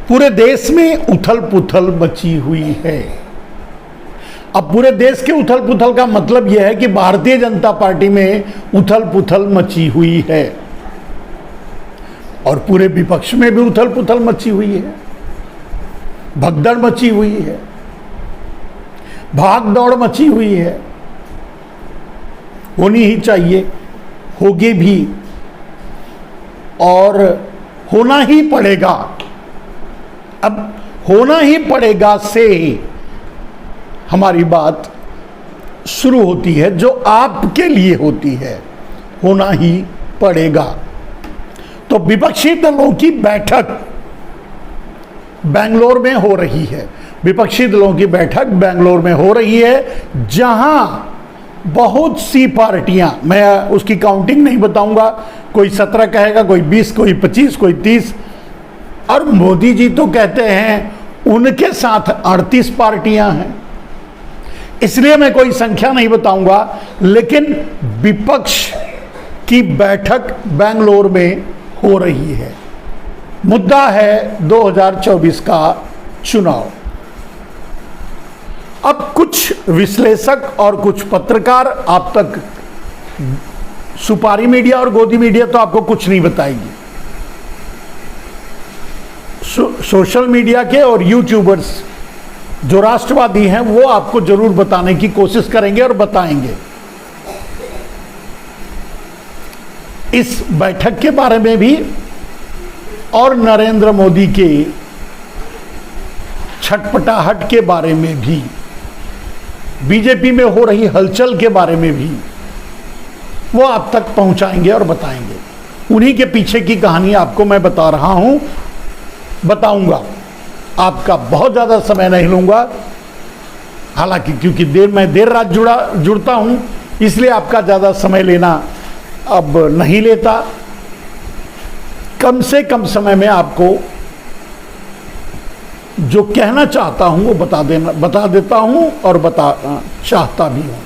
पूरे देश में उथल पुथल मची हुई है। अब पूरे देश के उथल पुथल का मतलब यह है कि भारतीय जनता पार्टी में उथल पुथल मची हुई है और पूरे विपक्ष में भी उथल पुथल मची हुई है, भगदड़ मची हुई है, भाग दौड़ मची हुई है। होनी ही चाहिए, होगी भी और होना ही पड़ेगा। अब होना ही पड़ेगा से हमारी बात शुरू होती है, जो आपके लिए होती है, होना ही पड़ेगा। तो विपक्षी दलों की बैठक बेंगलोर में हो रही है। विपक्षी दलों की बैठक बेंगलोर में हो रही है, जहां बहुत सी पार्टियां, मैं उसकी काउंटिंग नहीं बताऊंगा, कोई 17 कहेगा, कोई 20, कोई 25, कोई 30, और मोदी जी तो कहते हैं उनके साथ 38 पार्टियां हैं। इसलिए मैं कोई संख्या नहीं बताऊंगा, लेकिन विपक्ष की बैठक बेंगलोर में हो रही है। मुद्दा है 2024 का चुनाव। अब कुछ विश्लेषक और कुछ पत्रकार आप तक, सुपारी मीडिया और गोदी मीडिया तो आपको कुछ नहीं बताएगी। सोशल मीडिया के और यूट्यूबर्स जो राष्ट्रवादी हैं वो आपको जरूर बताने की कोशिश करेंगे और बताएंगे। इस बैठक के बारे में भी और नरेंद्र मोदी के छटपटाहट के बारे में भी, बीजेपी में हो रही हलचल के बारे में भी वो आप तक पहुंचाएंगे और बताएंगे। उन्हीं के पीछे की कहानी आपको मैं बता रहा हूं, बताऊंगा। आपका बहुत ज़्यादा समय नहीं लूँगा, हालांकि क्योंकि मैं देर रात जुड़ता हूं, इसलिए आपका ज़्यादा समय लेना अब नहीं लेता। कम से कम समय में आपको जो कहना चाहता हूं वो बता देता हूं और चाहता भी हूं।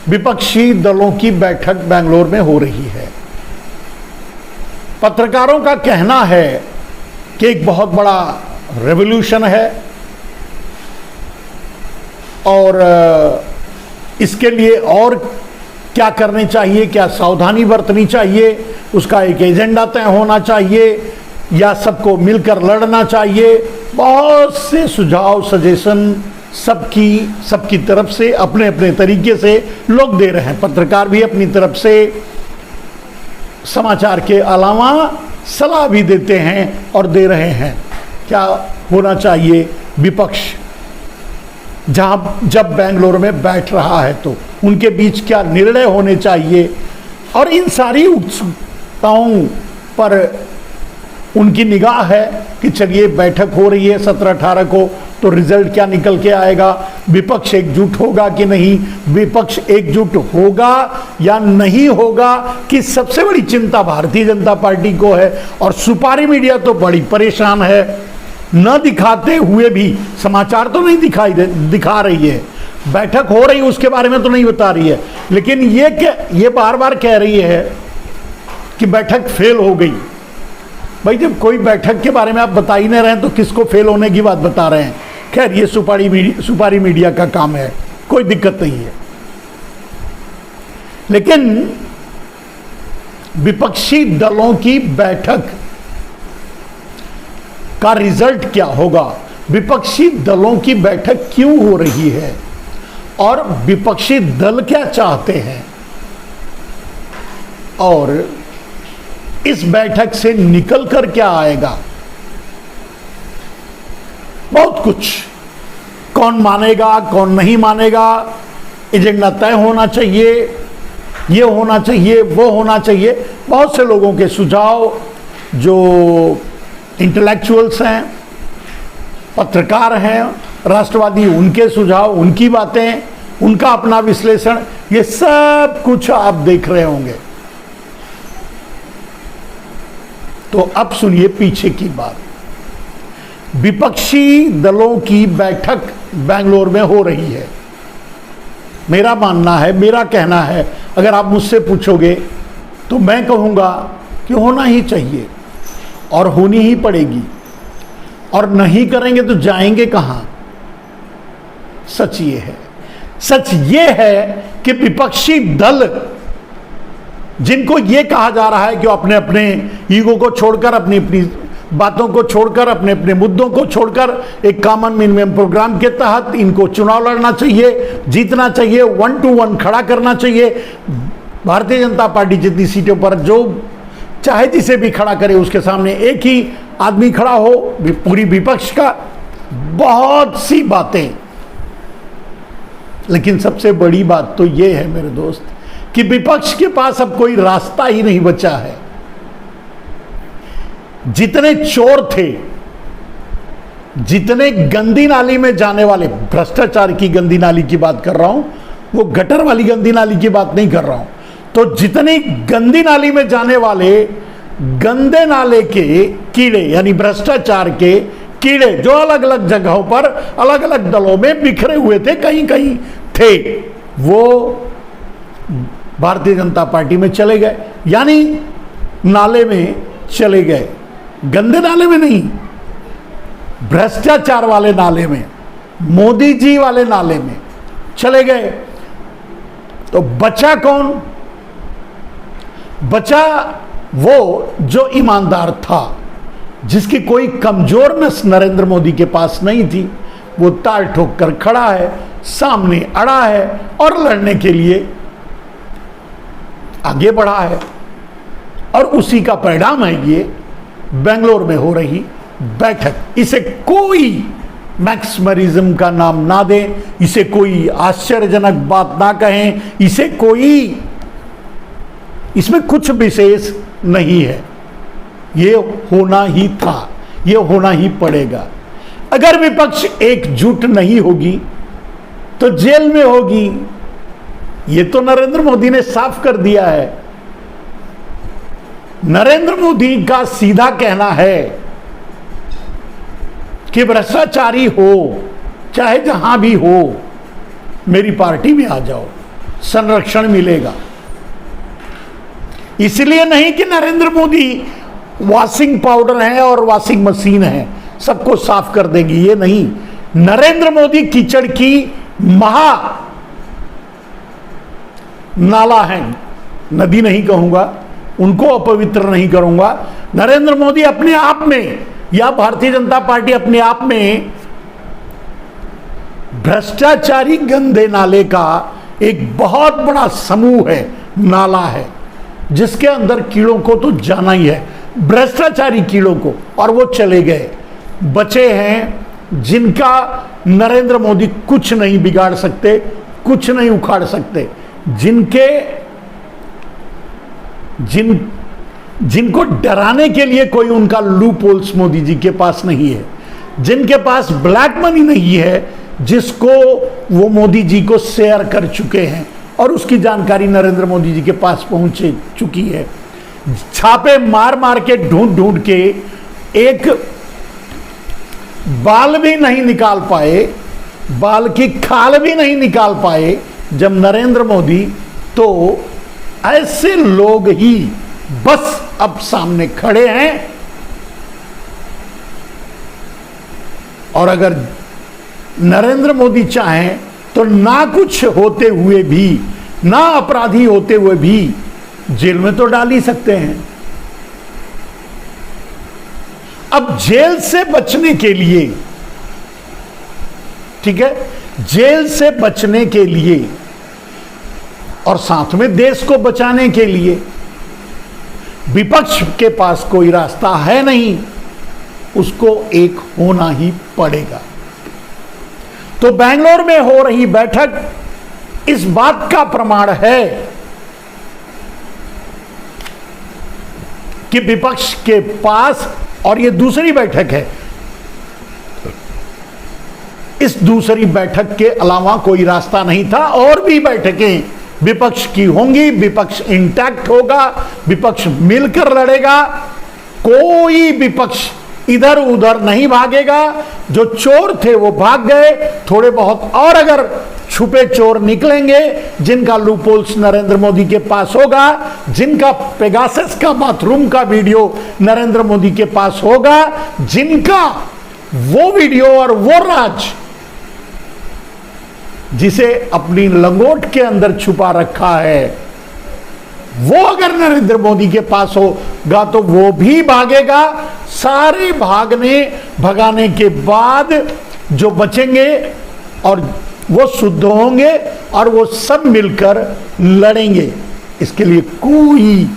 विपक्षी दलों की बैठक बेंगलोर में हो रही है। पत्रकारों का कहना है कि एक बहुत बड़ा रेवोल्यूशन है और इसके लिए और क्या करने चाहिए, क्या सावधानी बरतनी चाहिए, उसका एक एजेंडा तय होना चाहिए या सबको मिलकर लड़ना चाहिए। बहुत से सुझाव, सजेशन सबकी तरफ से अपने अपने तरीके से लोग दे रहे हैं। पत्रकार भी अपनी तरफ से समाचार के अलावा सलाह भी देते हैं और दे रहे हैं। क्या होना चाहिए विपक्ष जब बेंगलोर में बैठ रहा है तो उनके बीच क्या निर्णय होने चाहिए, और इन सारी उत्सुकताओं पर उनकी निगाह है कि चलिए बैठक हो रही है 17-18 को, तो रिजल्ट क्या निकल के आएगा, विपक्ष एकजुट होगा कि नहीं, विपक्ष एकजुट होगा या नहीं होगा, कि सबसे बड़ी चिंता भारतीय जनता पार्टी को है। और सुपारी मीडिया तो बड़ी परेशान है, न दिखाते हुए भी, समाचार तो नहीं दिखा रही है, बैठक हो रही है उसके बारे में तो नहीं बता रही है, लेकिन ये बार बार कह रही है कि बैठक फेल हो गई। भाई जब कोई बैठक के बारे में आप बता ही नहीं रहे हैं तो किसको फेल होने की बात बता रहे हैं। खैर ये सुपारी मीडिया का काम है, कोई दिक्कत नहीं है। लेकिन विपक्षी दलों की बैठक का रिजल्ट क्या होगा, विपक्षी दलों की बैठक क्यों हो रही है और विपक्षी दल क्या चाहते हैं, और इस बैठक से निकल कर क्या आएगा, बहुत कुछ। कौन मानेगा, कौन नहीं मानेगा, एजेंडा तय होना चाहिए, ये होना चाहिए, वो होना चाहिए। बहुत से लोगों के सुझाव, जो इंटेलेक्चुअल्स हैं, पत्रकार हैं, राष्ट्रवादी, उनके सुझाव, उनकी बातें, उनका अपना विश्लेषण, ये सब कुछ आप देख रहे होंगे। तो अब सुनिए पीछे की बात। विपक्षी दलों की बैठक बेंगलोर में हो रही है। मेरा मानना है, मेरा कहना है, अगर आप मुझसे पूछोगे तो मैं कहूँगा कि होना ही चाहिए। और होनी ही पड़ेगी, और नहीं करेंगे तो जाएंगे कहां। सच ये है कि विपक्षी दल, जिनको ये कहा जा रहा है कि वो अपने अपने ईगो को छोड़कर, अपनी अपनी बातों को छोड़कर, अपने अपने मुद्दों को छोड़कर एक कॉमन मिनिमम प्रोग्राम के तहत इनको चुनाव लड़ना चाहिए, जीतना चाहिए, 1 to 1 खड़ा करना चाहिए। भारतीय जनता पार्टी जितनी सीटों पर जो चाहे जिसे भी खड़ा करे उसके सामने एक ही आदमी खड़ा हो, पूरी विपक्ष का, बहुत सी बातें। लेकिन सबसे बड़ी बात तो यह है मेरे दोस्त कि विपक्ष के पास अब कोई रास्ता ही नहीं बचा है। जितने चोर थे, जितने गंदी नाली में जाने वाले, भ्रष्टाचार की गंदी नाली की बात कर रहा हूं, वो गटर वाली गंदी नाली की बात नहीं कर रहा हूं। तो जितनी गंदी नाली में जाने वाले गंदे नाले के कीड़े, यानी भ्रष्टाचार के कीड़े, जो अलग अलग जगहों पर अलग अलग दलों में बिखरे हुए थे, कहीं कहीं थे, वो भारतीय जनता पार्टी में चले गए, यानी नाले में चले गए। गंदे नाले में नहीं, भ्रष्टाचार वाले नाले में, मोदी जी वाले नाले में चले गए। तो बचा कौन? बचा वो जो ईमानदार था, जिसकी कोई कमजोर नस नरेंद्र मोदी के पास नहीं थी। वो ताल ठोक कर खड़ा है, सामने अड़ा है और लड़ने के लिए आगे बढ़ा है। और उसी का परिणाम है ये बेंगलोर में हो रही बैठक। इसे कोई मैक्समरिज्म का नाम ना दें, इसे कोई आश्चर्यजनक बात ना कहें, इसे कोई, इसमें कुछ विशेष नहीं है। ये होना ही था, ये होना ही पड़ेगा। अगर विपक्ष एकजुट नहीं होगी तो जेल में होगी। ये तो नरेंद्र मोदी ने साफ कर दिया है। नरेंद्र मोदी का सीधा कहना है कि भ्रष्टाचारी हो चाहे जहां भी हो, मेरी पार्टी में आ जाओ, संरक्षण मिलेगा। इसलिए नहीं कि नरेंद्र मोदी वॉशिंग पाउडर है और वॉशिंग मशीन है, सबको साफ कर देंगी, ये नहीं। नरेंद्र मोदी कीचड़ की महा नाला है, नदी नहीं कहूंगा, उनको अपवित्र नहीं करूंगा। नरेंद्र मोदी अपने आप में, या भारतीय जनता पार्टी अपने आप में भ्रष्टाचारी गंदे नाले का एक बहुत बड़ा समूह है, नाला है, जिसके अंदर कीड़ों को तो जाना ही है, भ्रष्टाचारी कीड़ों को। और वो चले गए। बचे हैं जिनका नरेंद्र मोदी कुछ नहीं बिगाड़ सकते, कुछ नहीं उखाड़ सकते, जिनको डराने के लिए कोई उनका लूप होल्स मोदी जी के पास नहीं है, जिनके पास ब्लैक मनी नहीं है, जिसको वो मोदी जी को शेयर कर चुके हैं और उसकी जानकारी नरेंद्र मोदी जी के पास पहुंच चुकी है। छापे मार मार के ढूंढ ढूंढ के एक बाल भी नहीं निकाल पाए, बाल की खाल भी नहीं निकाल पाए जब नरेंद्र मोदी, तो ऐसे लोग ही बस अब सामने खड़े हैं। और अगर नरेंद्र मोदी चाहें तो ना कुछ होते हुए भी, ना अपराधी होते हुए भी जेल में तो डाल ही सकते हैं। अब जेल से बचने के लिए, ठीक है, जेल से बचने के लिए और साथ में देश को बचाने के लिए विपक्ष के पास कोई रास्ता है नहीं, उसको एक होना ही पड़ेगा। तो बेंगलोर में हो रही बैठक इस बात का प्रमाण है कि विपक्ष के पास, और ये दूसरी बैठक है, इस दूसरी बैठक के अलावा कोई रास्ता नहीं था। और भी बैठकें विपक्ष की होंगी, विपक्ष इंटैक्ट होगा, विपक्ष मिलकर लड़ेगा, कोई विपक्ष इधर उधर नहीं भागेगा। जो चोर थे वो भाग गए, थोड़े बहुत और अगर छुपे चोर निकलेंगे, जिनका लूपहोल्स नरेंद्र मोदी के पास होगा, जिनका पेगासस का बाथरूम का वीडियो नरेंद्र मोदी के पास होगा, जिनका वो वीडियो और वो राज जिसे अपनी लंगोट के अंदर छुपा रखा है, वो अगर नरेंद्र मोदी के पास होगा तो वो भी भागेगा। सारे भगाने के बाद जो बचेंगे और वो शुद्ध होंगे और वो सब मिलकर लड़ेंगे। इसके लिए कोई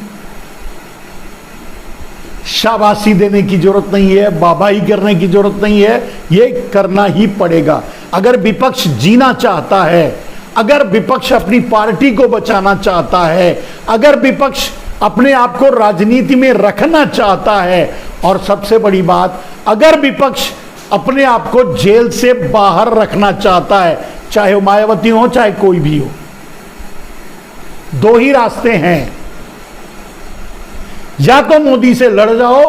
शाबाशी देने की जरूरत नहीं है, बाबाई करने की जरूरत नहीं है, ये करना ही पड़ेगा। अगर विपक्ष जीना चाहता है, अगर विपक्ष अपनी पार्टी को बचाना चाहता है, अगर विपक्ष अपने आप को राजनीति में रखना चाहता है, और सबसे बड़ी बात, अगर विपक्ष अपने आप को जेल से बाहर रखना चाहता है, चाहे वो मायावती हो चाहे कोई भी हो, दो ही रास्ते हैं, या तो मोदी से लड़ जाओ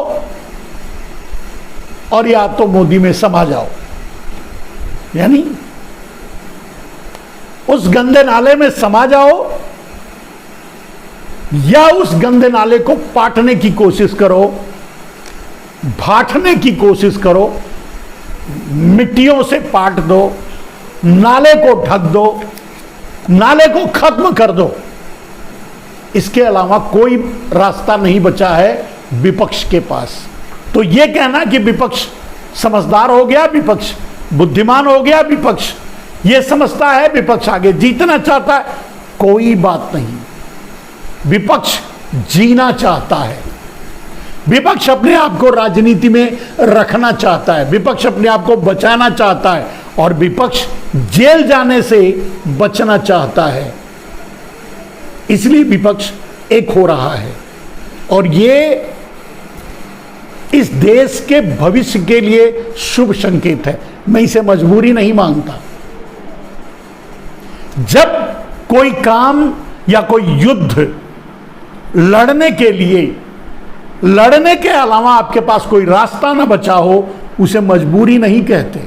और या तो मोदी में समा जाओ, यानी उस गंदे नाले में समा जाओ या उस गंदे नाले को पाटने की कोशिश करो, भाटने की कोशिश करो, मिट्टियों से पाट दो, नाले को ढक दो, नाले को खत्म कर दो। इसके अलावा कोई रास्ता नहीं बचा है विपक्ष के पास। तो यह कहना कि विपक्ष समझदार हो गया, विपक्ष बुद्धिमान हो गया, विपक्ष यह समझता है, विपक्ष आगे जीतना चाहता है, कोई बात नहीं। विपक्ष जीना चाहता है, विपक्ष अपने आप को राजनीति में रखना चाहता है, विपक्ष अपने आप को बचाना चाहता है, और विपक्ष जेल जाने से बचना चाहता है। इसलिए विपक्ष एक हो रहा है, और ये इस देश के भविष्य के लिए शुभ संकेत है। मैं इसे मजबूरी नहीं मानता। जब कोई काम या कोई युद्ध लड़ने के लिए, लड़ने के अलावा आपके पास कोई रास्ता ना बचा हो, उसे मजबूरी नहीं कहते।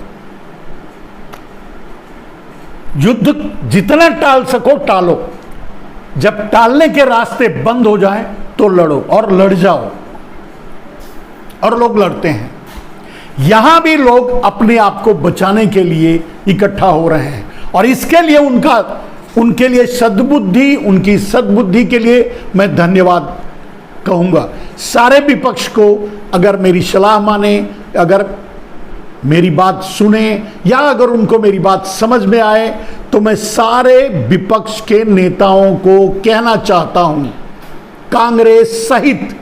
युद्ध जितना टाल सको टालो, जब टालने के रास्ते बंद हो जाएं तो लड़ो और लड़ जाओ, और लोग लड़ते हैं। यहां भी लोग अपने आप को बचाने के लिए इकट्ठा हो रहे हैं, और इसके लिए उनके लिए सद्बुद्धि, उनकी सद्बुद्धि के लिए मैं धन्यवाद कहूंगा। सारे विपक्ष को अगर मेरी सलाह माने, अगर मेरी बात सुने, या अगर उनको मेरी बात समझ में आए, तो मैं सारे विपक्ष के नेताओं को कहना चाहता हूं, कांग्रेस सहित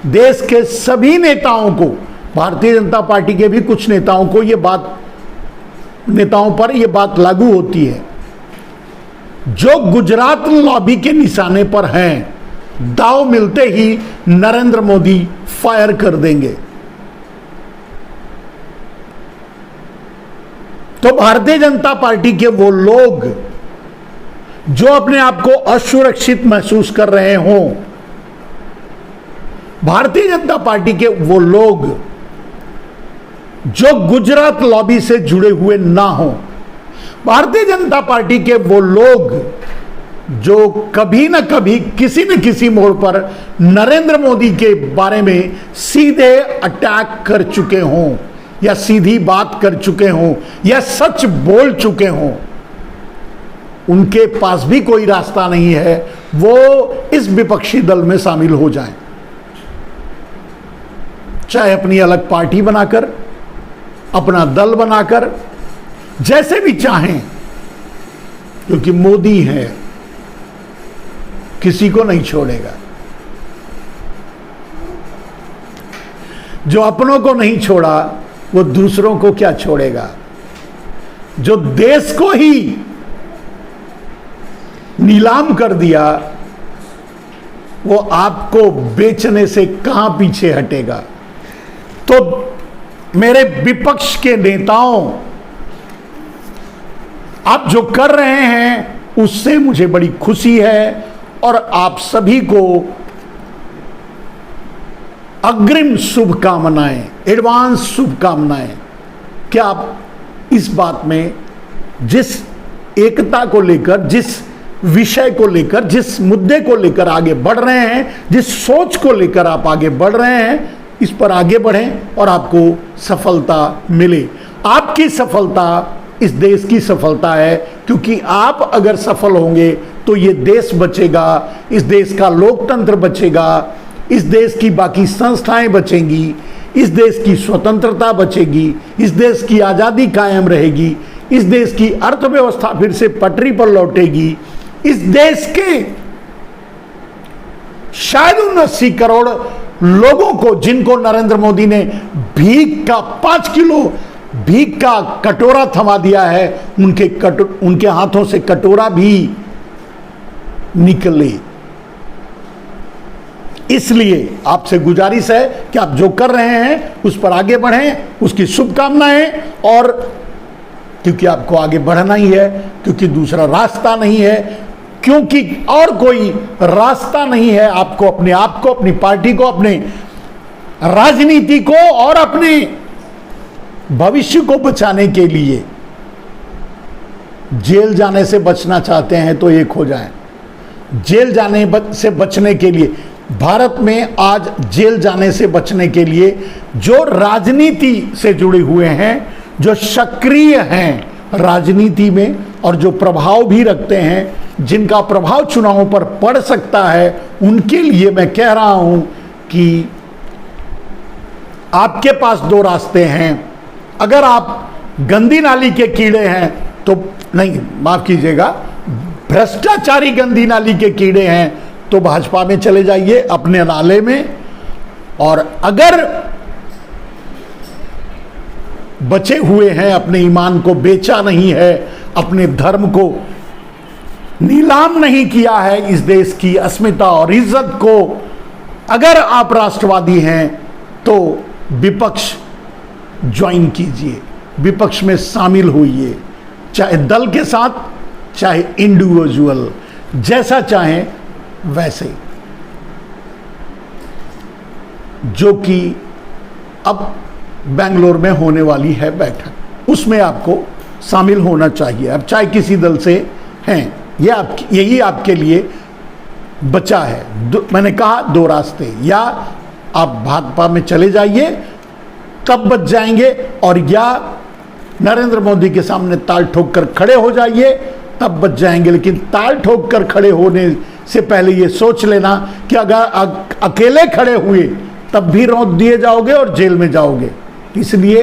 देश के सभी नेताओं को, भारतीय जनता पार्टी के भी कुछ नेताओं को नेताओं पर यह बात लागू होती है, जो गुजरात लॉबी के निशाने पर हैं, दाव मिलते ही नरेंद्र मोदी फायर कर देंगे। तो भारतीय जनता पार्टी के वो लोग जो अपने आप को असुरक्षित महसूस कर रहे हों, भारतीय जनता पार्टी के वो लोग जो गुजरात लॉबी से जुड़े हुए ना हो, भारतीय जनता पार्टी के वो लोग जो कभी ना कभी किसी न किसी मोड़ पर नरेंद्र मोदी के बारे में सीधे अटैक कर चुके हों, या सीधी बात कर चुके हों, या सच बोल चुके हों, उनके पास भी कोई रास्ता नहीं है वो इस विपक्षी दल में शामिल हो जाएं। चाहे अपनी अलग पार्टी बनाकर, अपना दल बनाकर, जैसे भी चाहें, क्योंकि मोदी है, किसी को नहीं छोड़ेगा। जो अपनों को नहीं छोड़ा वो दूसरों को क्या छोड़ेगा। जो देश को ही नीलाम कर दिया, वो आपको बेचने से कहां पीछे हटेगा। तो मेरे विपक्ष के नेताओं, आप जो कर रहे हैं उससे मुझे बड़ी खुशी है, और आप सभी को अग्रिम शुभकामनाएं, एडवांस शुभकामनाएं। क्या आप इस बात में, जिस एकता को लेकर, जिस विषय को लेकर, जिस मुद्दे को लेकर आगे बढ़ रहे हैं, जिस सोच को लेकर आप आगे बढ़ रहे हैं, इस पर आगे बढ़ें और आपको सफलता मिले। आपकी सफलता इस देश की सफलता है, क्योंकि आप अगर सफल होंगे तो ये देश बचेगा, इस देश का लोकतंत्र बचेगा, इस देश की बाकी संस्थाएं बचेंगी, इस देश की स्वतंत्रता बचेगी, इस देश की आज़ादी कायम रहेगी, इस देश की अर्थव्यवस्था फिर से पटरी पर लौटेगी, इस देश के शायद 79 करोड़ लोगों को, जिनको नरेंद्र मोदी ने भीख का 5 किलो भीख का कटोरा थमा दिया है, उनके हाथों से कटोरा भी निकले। इसलिए आपसे गुजारिश है कि आप जो कर रहे हैं उस पर आगे बढ़ें, उसकी शुभकामनाएं। और क्योंकि आपको आगे बढ़ना ही है, क्योंकि दूसरा रास्ता नहीं है, क्योंकि और कोई रास्ता नहीं है आपको अपने आप को, अपनी पार्टी को, अपने राजनीति को और अपने भविष्य को बचाने के लिए। जेल जाने से बचना चाहते हैं तो एक हो जाएं। जेल जाने से बचने के लिए, भारत में आज जेल जाने से बचने के लिए जो राजनीति से जुड़े हुए हैं, जो सक्रिय हैं राजनीति में और जो प्रभाव भी रखते हैं, जिनका प्रभाव चुनावों पर पड़ सकता है, उनके लिए मैं कह रहा हूं कि आपके पास 2 रास्ते हैं। अगर आप गंदी नाली के कीड़े हैं तो नहीं, माफ कीजिएगा, भ्रष्टाचारी गंदी नाली के कीड़े हैं तो भाजपा में चले जाइए, अपने नाले में। और अगर बचे हुए हैं, अपने ईमान को बेचा नहीं है, अपने धर्म को नीलाम नहीं किया है, इस देश की अस्मिता और इज्जत को, अगर आप राष्ट्रवादी हैं तो विपक्ष ज्वाइन कीजिए, विपक्ष में शामिल होइए, चाहे दल के साथ, चाहे इंडिविजुअल, जैसा चाहें वैसे। जो कि अब बेंगलोर में होने वाली है बैठक, उसमें आपको शामिल होना चाहिए। अब चाहे किसी दल से हैं, यही आपके लिए बचा है। मैंने कहा 2 रास्ते, या आप भाजपा में चले जाइए तब बच जाएंगे, और या नरेंद्र मोदी के सामने ताल ठोक कर खड़े हो जाइए तब बच जाएंगे। लेकिन ताल ठोक कर खड़े होने से पहले ये सोच लेना कि अगर अकेले खड़े हुए तब भी रौंद दिए जाओगे और जेल में जाओगे, इसलिए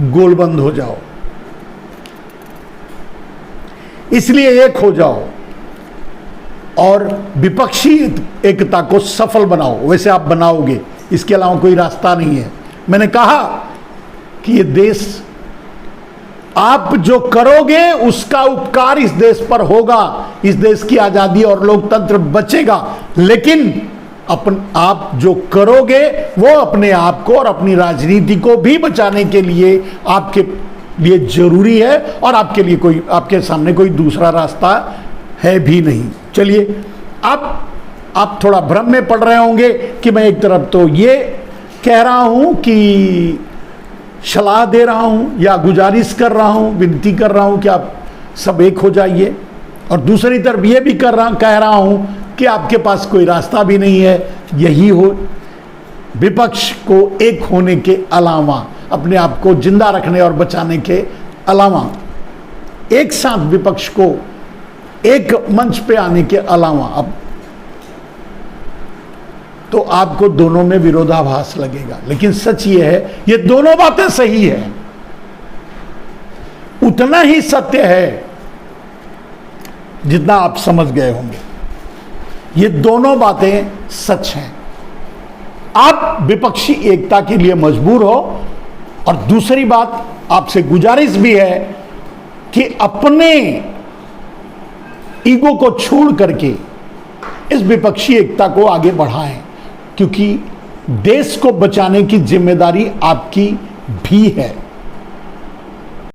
गोलबंद हो जाओ, इसलिए एक हो जाओ और विपक्षी एकता को सफल बनाओ। वैसे आप बनाओगे, इसके अलावा कोई रास्ता नहीं है। मैंने कहा कि ये देश, आप जो करोगे उसका उपकार इस देश पर होगा, इस देश की आजादी और लोकतंत्र बचेगा। लेकिन आप जो करोगे वो अपने आप को और अपनी राजनीति को भी बचाने के लिए आपके लिए जरूरी है, और आपके लिए कोई, आपके सामने कोई दूसरा रास्ता है भी नहीं। चलिए, अब आप थोड़ा भ्रम में पड़ रहे होंगे कि मैं एक तरफ तो ये कह रहा हूं कि सलाह दे रहा हूं या गुजारिश कर रहा हूं, विनती कर रहा हूं कि आप सब एक हो जाइए, और दूसरी तरफ ये भी कह रहा हूं कि आपके पास कोई रास्ता भी नहीं है। यही हो, विपक्ष को एक होने के अलावा, अपने आप को जिंदा रखने और बचाने के अलावा, एक साथ विपक्ष को एक मंच पे आने के अलावा, अब तो आपको दोनों में विरोधाभास लगेगा। लेकिन सच ये है, ये दोनों बातें सही है, उतना ही सत्य है जितना आप समझ गए होंगे। ये दोनों बातें सच हैं। आप विपक्षी एकता के लिए मजबूर हो, और दूसरी बात आपसे गुजारिश भी है कि अपने ईगो को छोड़ करके इस विपक्षी एकता को आगे बढ़ाएं, क्योंकि देश को बचाने की जिम्मेदारी आपकी भी है।